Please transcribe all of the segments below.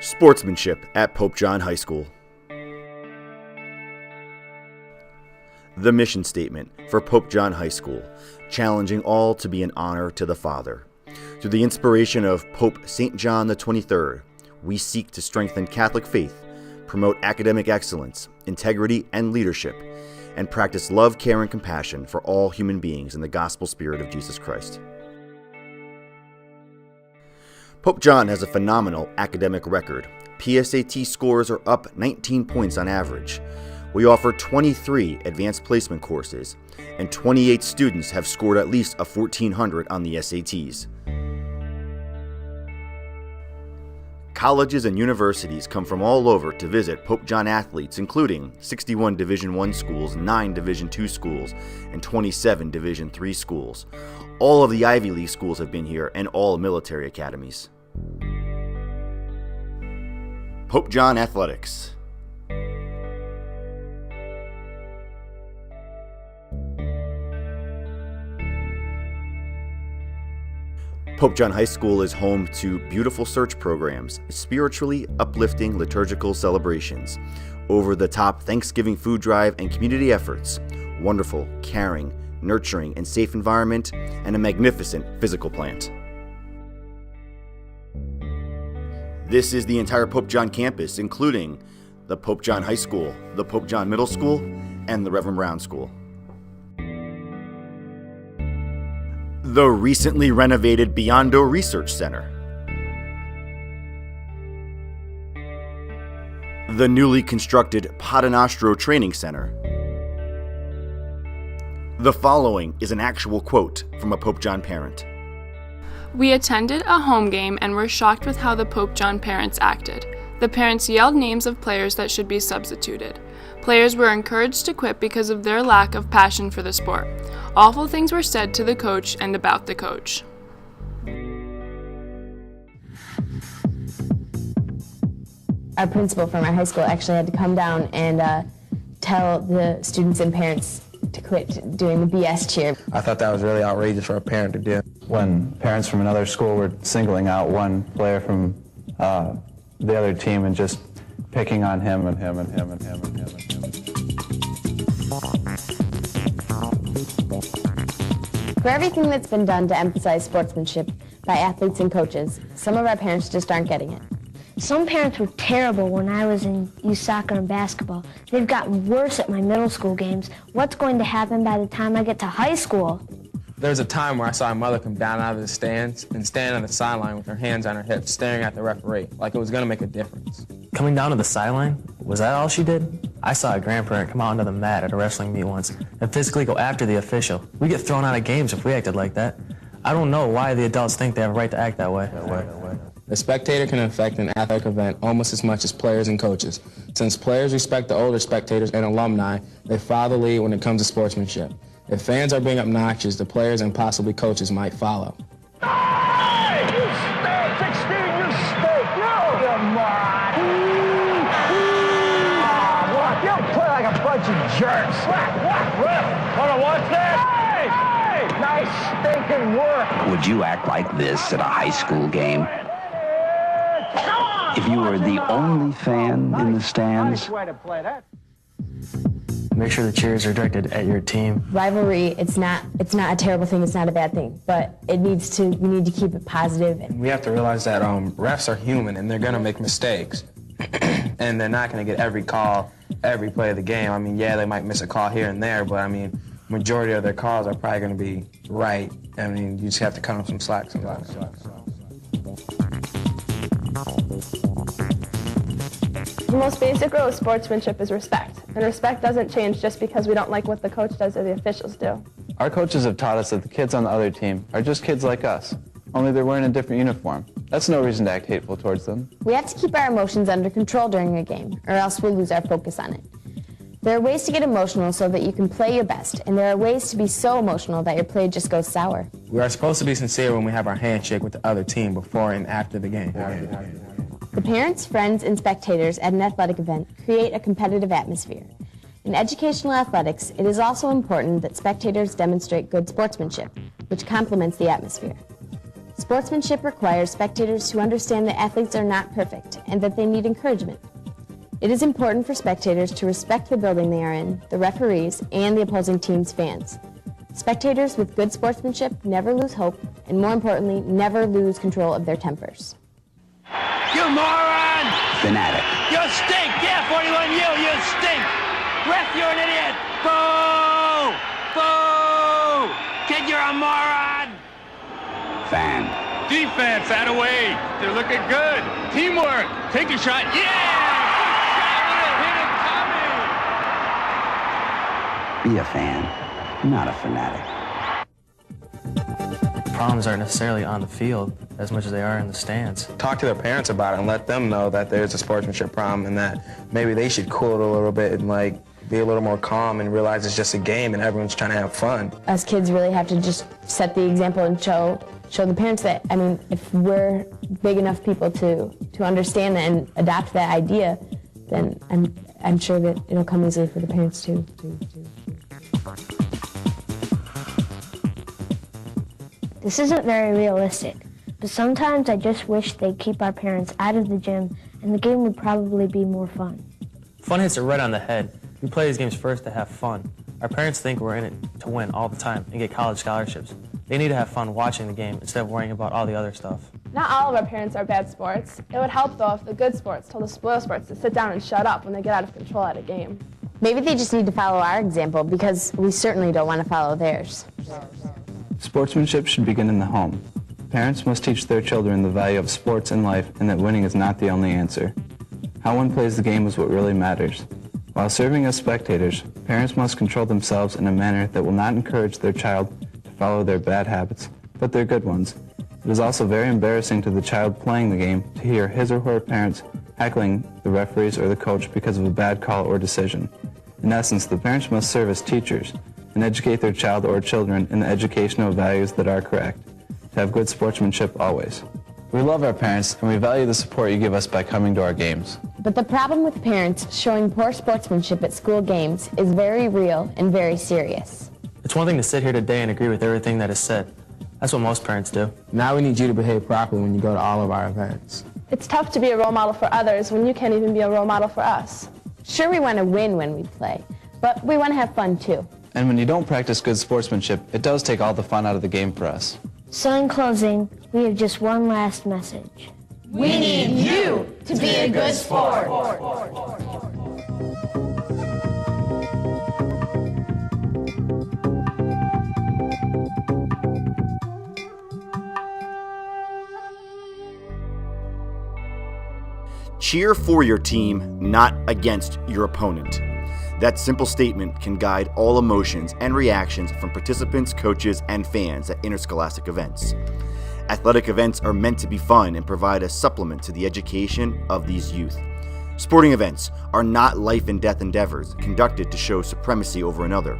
Sportsmanship at Pope John High School. The mission statement for Pope John High School, challenging all to be an honor to the Father. Through the inspiration of Pope St. John XXIII, we seek to strengthen Catholic faith, promote academic excellence, integrity, and leadership, and practice love, care, and compassion for all human beings in the gospel spirit of Jesus Christ. Pope John has a phenomenal academic record. PSAT scores are up 19 points on average. We offer 23 advanced placement courses, and 28 students have scored at least a 1400 on the SATs. Colleges and universities come from all over to visit Pope John athletes, including 61 Division I schools, 9 Division II schools, and 27 Division III schools. All of the Ivy League schools have been here, and all military academies. Pope John Athletics. Pope John High School is home to beautiful search programs, spiritually uplifting liturgical celebrations, over-the-top Thanksgiving food drive and community efforts, wonderful, caring, nurturing, and safe environment, and a magnificent physical plant. This is the entire Pope John campus, including the Pope John High School, the Pope John Middle School, and the Reverend Brown School. The recently renovated Biondo Research Center. The newly constructed Padanastro Training Center. The following is an actual quote from a Pope John parent. We attended a home game and were shocked with how the Pope John parents acted. The parents yelled names of players that should be substituted. Players were encouraged to quit because of their lack of passion for the sport. Awful things were said to the coach and about the coach. Our principal from our high school actually had to come down and tell the students and parents to quit doing the BS cheer. I thought that was really outrageous for a parent to do. When parents from another school were singling out one player from the other team and just picking on him and him and him and him and him and him. For everything that's been done to emphasize sportsmanship by athletes and coaches, some of our parents just aren't getting it. Some parents were terrible when I was in youth soccer and basketball. They've gotten worse at my middle school games. What's going to happen by the time I get to high school? There was a time where I saw a mother come down out of the stands and stand on the sideline with her hands on her hips, staring at the referee, like it was going to make a difference. Coming down to the sideline? Was that all she did? I saw a grandparent come out onto the mat at a wrestling meet once and physically go after the official. We get thrown out of games if we acted like that. I don't know why the adults think they have a right to act that way. The spectator can affect an athletic event almost as much as players and coaches. Since players respect the older spectators and alumni, they follow the lead when it comes to sportsmanship. If fans are being obnoxious, the players and possibly coaches might follow. Hey, you stink! 16, you stink! You moron! What? You play like a bunch of jerks! What? Wanna watch that? Hey! Nice stinking work! Would you act like this at a high school game? If you were the only fan in the stands? Nice way to play that. Make sure the cheers are directed at your team. Rivalry, it's not a terrible thing, it's not a bad thing, but we need to keep it positive. We have to realize that refs are human and they're going to make mistakes. And they're not going to get every call, every play of the game. I mean, yeah, they might miss a call here and there, but I mean, majority of their calls are probably going to be right. I mean, you just have to cut them some slack sometimes. The most basic rule of sportsmanship is respect. And respect doesn't change just because we don't like what the coach does or the officials do. Our coaches have taught us that the kids on the other team are just kids like us, only they're wearing a different uniform. That's no reason to act hateful towards them. We have to keep our emotions under control during a game, or else we'll lose our focus on it. There are ways to get emotional so that you can play your best, and there are ways to be so emotional that your play just goes sour. We are supposed to be sincere when we have our handshake with the other team before and after the game. The parents, friends, and spectators at an athletic event create a competitive atmosphere. In educational athletics, it is also important that spectators demonstrate good sportsmanship, which complements the atmosphere. Sportsmanship requires spectators to understand that athletes are not perfect and that they need encouragement. It is important for spectators to respect the building they are in, the referees, and the opposing team's fans. Spectators with good sportsmanship never lose hope, and more importantly, never lose control of their tempers. You moron! Fanatic. You stink! Yeah, 41, you stink! Ref, you're an idiot! Boo! Boo! Kid, you're a moron! Fan. Defense, out of way. They're looking good. Teamwork. Take a shot. Yeah! Be a fan, not a fanatic. Problems aren't necessarily on the field as much as they are in the stands. Talk to their parents about it and let them know that there's a sportsmanship problem and that maybe they should cool it a little bit and like be a little more calm and realize it's just a game and everyone's trying to have fun. Us kids really have to just set the example and show the parents that, I mean, if we're big enough people to understand that and adopt that idea, then I'm sure that it'll come easily for the parents too. This isn't very realistic, but sometimes I just wish they'd keep our parents out of the gym and the game would probably be more fun. Fun hits it right on the head. We play these games first to have fun. Our parents think we're in it to win all the time and get college scholarships. They need to have fun watching the game instead of worrying about all the other stuff. Not all of our parents are bad sports. It would help, though, if the good sports told the spoiled sports to sit down and shut up when they get out of control at a game. Maybe they just need to follow our example because we certainly don't want to follow theirs. Sportsmanship should begin in the home. Parents must teach their children the value of sports in life and that winning is not the only answer. How one plays the game is what really matters. While serving as spectators, parents must control themselves in a manner that will not encourage their child to follow their bad habits, but their good ones. It is also very embarrassing to the child playing the game to hear his or her parents heckling the referees or the coach because of a bad call or decision. In essence, the parents must serve as teachers and educate their child or children in the educational values that are correct, to have good sportsmanship always. We love our parents and we value the support you give us by coming to our games. But the problem with parents showing poor sportsmanship at school games is very real and very serious. It's one thing to sit here today and agree with everything that is said. That's what most parents do. Now we need you to behave properly when you go to all of our events. It's tough to be a role model for others when you can't even be a role model for us. Sure, we want to win when we play, but we want to have fun too. And when you don't practice good sportsmanship, it does take all the fun out of the game for us. So in closing, we have just one last message. We need you to be a good sport. Cheer for your team, not against your opponent. That simple statement can guide all emotions and reactions from participants, coaches, and fans at interscholastic events. Athletic events are meant to be fun and provide a supplement to the education of these youth. Sporting events are not life and death endeavors conducted to show supremacy over another.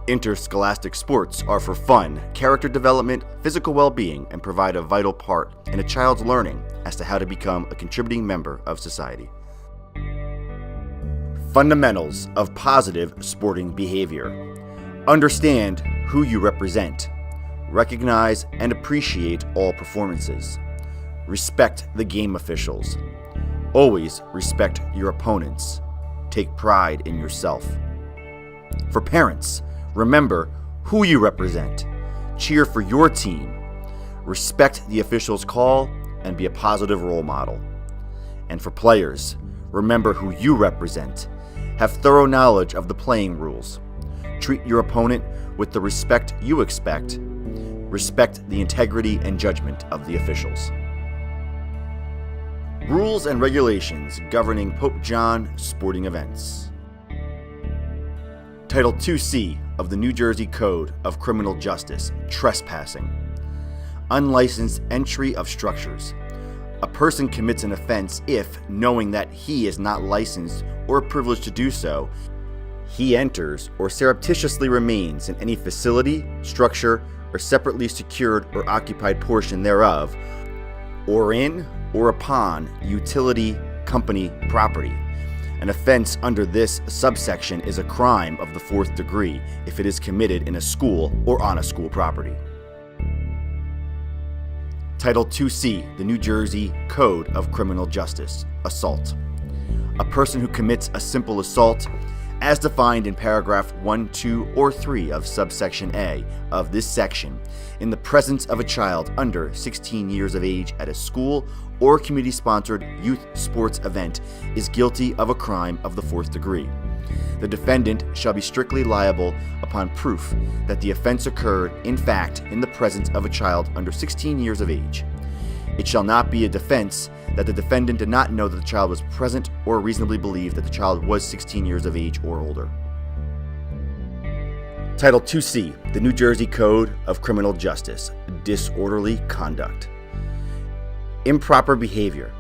Interscholastic sports are for fun, character development, physical well-being, and provide a vital part in a child's learning as to how to become a contributing member of society. Fundamentals of positive sporting behavior. Understand who you represent. Recognize and appreciate all performances. Respect the game officials. Always respect your opponents. Take pride in yourself. For parents, remember who you represent. Cheer for your team. Respect the official's call and be a positive role model. And for players, remember who you represent. Have thorough knowledge of the playing rules. Treat your opponent with the respect you expect. Respect the integrity and judgment of the officials. Rules and regulations governing Pope John sporting events. Title 2C of the New Jersey Code of Criminal Justice, Trespassing. Unlicensed entry of structures. A person commits an offense if, knowing that he is not licensed or privileged to do so, he enters or surreptitiously remains in any facility, structure, or separately secured or occupied portion thereof, or in or upon utility company property. An offense under this subsection is a crime of the 4th degree if it is committed in a school or on a school property. Title IIc, the New Jersey Code of Criminal Justice, assault. A person who commits a simple assault, as defined in paragraph 1, 2, or 3 of subsection A of this section, in the presence of a child under 16 years of age at a school or community-sponsored youth sports event, is guilty of a crime of the 4th degree. The defendant shall be strictly liable upon proof that the offense occurred, in fact, in the presence of a child under 16 years of age. It shall not be a defense that the defendant did not know that the child was present or reasonably believed that the child was 16 years of age or older. Title IIc, the New Jersey Code of Criminal Justice, disorderly conduct. Improper behavior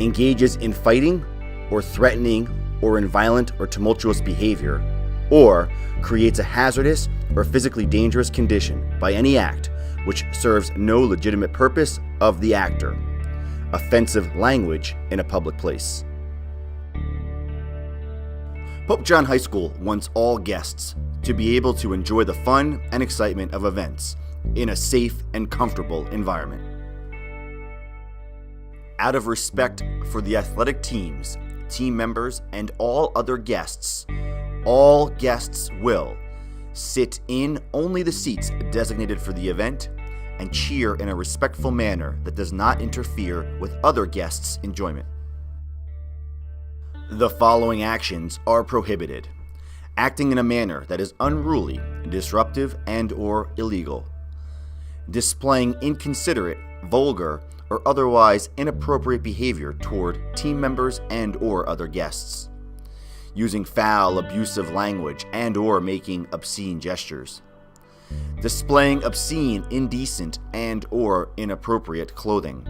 engages in fighting or threatening or in violent or tumultuous behavior, or creates a hazardous or physically dangerous condition by any act which serves no legitimate purpose of the actor. Offensive language in a public place. Pope John High School wants all guests to be able to enjoy the fun and excitement of events in a safe and comfortable environment. Out of respect for the athletic teams, team members, and all other guests, all guests will sit in only the seats designated for the event and cheer in a respectful manner that does not interfere with other guests' enjoyment. The following actions are prohibited: acting in a manner that is unruly, disruptive, and/or illegal; displaying inconsiderate, vulgar, or otherwise inappropriate behavior toward team members and/or other guests; using foul, abusive language and/or making obscene gestures; displaying obscene, indecent, and/or inappropriate clothing;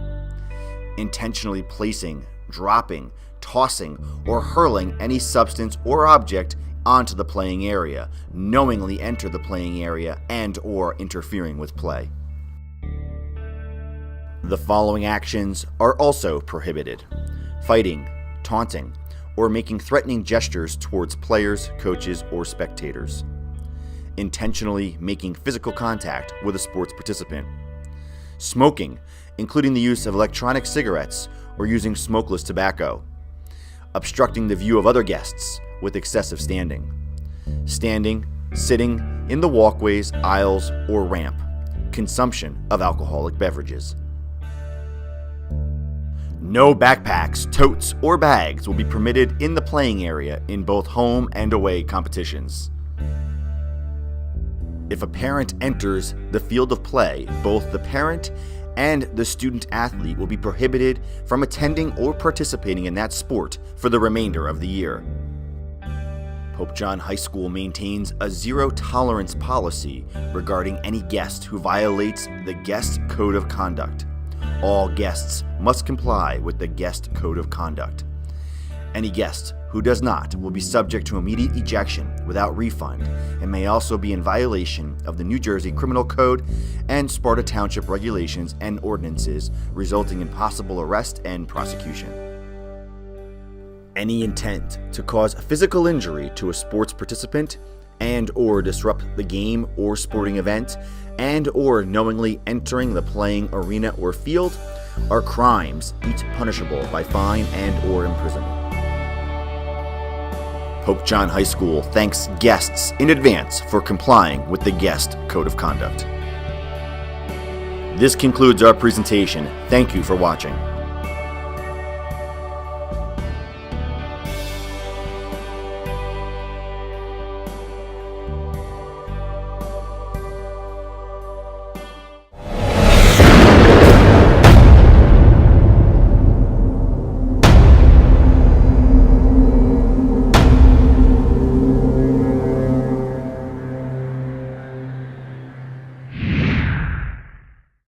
intentionally placing, dropping, tossing, or hurling any substance or object onto the playing area, knowingly enter the playing area and/or interfering with play. The following actions are also prohibited: fighting, taunting, or making threatening gestures towards players, coaches, or spectators; intentionally making physical contact with a sports participant; smoking, including the use of electronic cigarettes or using smokeless tobacco; obstructing the view of other guests with excessive standing; standing, sitting in the walkways, aisles, or ramp; consumption of alcoholic beverages. No backpacks, totes, or bags will be permitted in the playing area in both home and away competitions. If a parent enters the field of play, both the parent and the student athlete will be prohibited from attending or participating in that sport for the remainder of the year. Pope John High School maintains a zero-tolerance policy regarding any guest who violates the guest code of conduct. All guests must comply with the guest code of conduct. Any guest who does not will be subject to immediate ejection without refund and may also be in violation of the New Jersey Criminal Code and Sparta Township regulations and ordinances, resulting in possible arrest and prosecution. Any intent to cause physical injury to a sports participant and/or disrupt the game or sporting event and/or knowingly entering the playing arena or field are crimes, each punishable by fine and/or imprisonment. Pope John High School thanks guests in advance for complying with the guest code of conduct. This concludes our presentation. Thank you for watching.